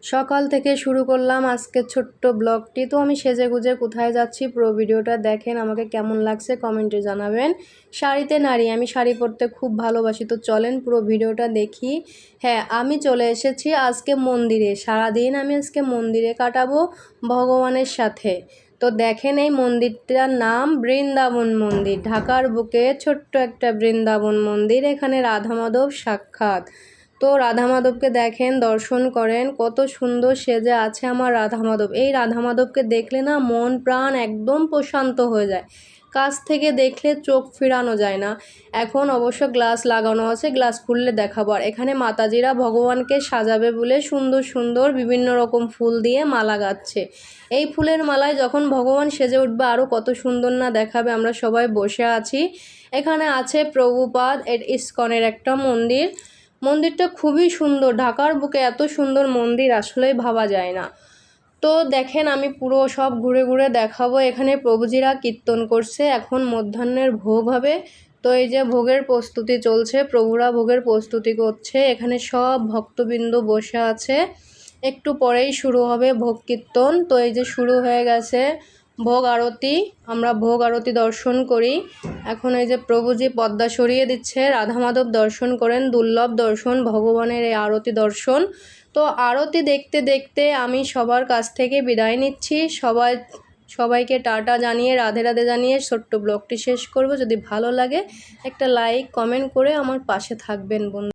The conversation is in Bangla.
সকাল থেকে শুরু করলাম আজকের ছোট্ট ব্লগটি। তো আমি সেজেগুজে কোথায় যাচ্ছি পুরো ভিডিওটা দেখেন, আমাকে কেমন লাগছে কমেন্টে জানাবেন। শাড়িতে নারী, আমি শাড়ি পরতে খুব ভালোবাসি, তো চলেন পুরো ভিডিওটা দেখি। হ্যাঁ, আমি চলে এসেছি আজকে মন্দিরে। সারাদিন আমি আজকে মন্দিরে কাটাবো ভগবানের সাথে। তো দেখেন এই মন্দিরটার নাম বৃন্দাবন মন্দির। ঢাকার বুকে ছোট্ট একটা বৃন্দাবন মন্দির, এখানে রাধা মাধব সাক্ষাৎ। তো রাধা মাধবকে দেখেন, দর্শন করেন, কত সুন্দর সেজে আছে আমার রাধা মাধব। এই রাধা মাধবকে দেখলে না মন প্রাণ একদম প্রশান্ত হয়ে যায়, কাছ থেকে দেখলে চোখ ফিরানো যায় না। এখন অবশ্য গ্লাস লাগানো আছে, গ্লাস খুললে দেখাবো। আর এখানে মাতাজিরা ভগবানকে সাজাবে বলে সুন্দর সুন্দর বিভিন্ন রকম ফুল দিয়ে মালা গাচ্ছে। এই ফুলের মালায় যখন ভগবান সেজে উঠবে আরও কত সুন্দর না দেখাবে। আমরা সবাই বসে আছি। এখানে আছে প্রভুপাদ ইস্কনের একটা মন্দির। মন্দিরটা খুবই সুন্দর, ঢাকার বুকে এত সুন্দর মন্দির আসলেই ভাবা যায় না। তো দেখেন আমি পুরো সব ঘুরে ঘুরে দেখাবো। এখানে প্রভুজিরা কীর্তন করছে, এখন মধ্যাহ্নের ভোগ হবে। তো এই যে ভোগের প্রস্তুতি চলছে, প্রভুরা ভোগের প্রস্তুতি করছে। এখানে সব ভক্তবৃন্দ বসে আছে, একটু পরেই শুরু হবে ভোগ কীর্তন। তো এই যে শুরু হয়ে গেছে ভোগ আরতি, আমরা ভোগ আরতি দর্শন করি। এখন এই যে প্রভুজি পর্দা সরিয়ে দিচ্ছে, রাধা মাধব দর্শন করেন, দুর্লভ দর্শন ভগবানের এই আরতি দর্শন। তো আরতি দেখতে দেখতে আমি সবার কাছ থেকে বিদায় নিচ্ছি। সবাইকে টাটা জানিয়ে, রাধে রাধে জানিয়ে ছোট্ট ব্লগটি শেষ করব। যদি ভালো লাগে একটা লাইক কমেন্ট করে আমার পাশে থাকবেন বন্ধু।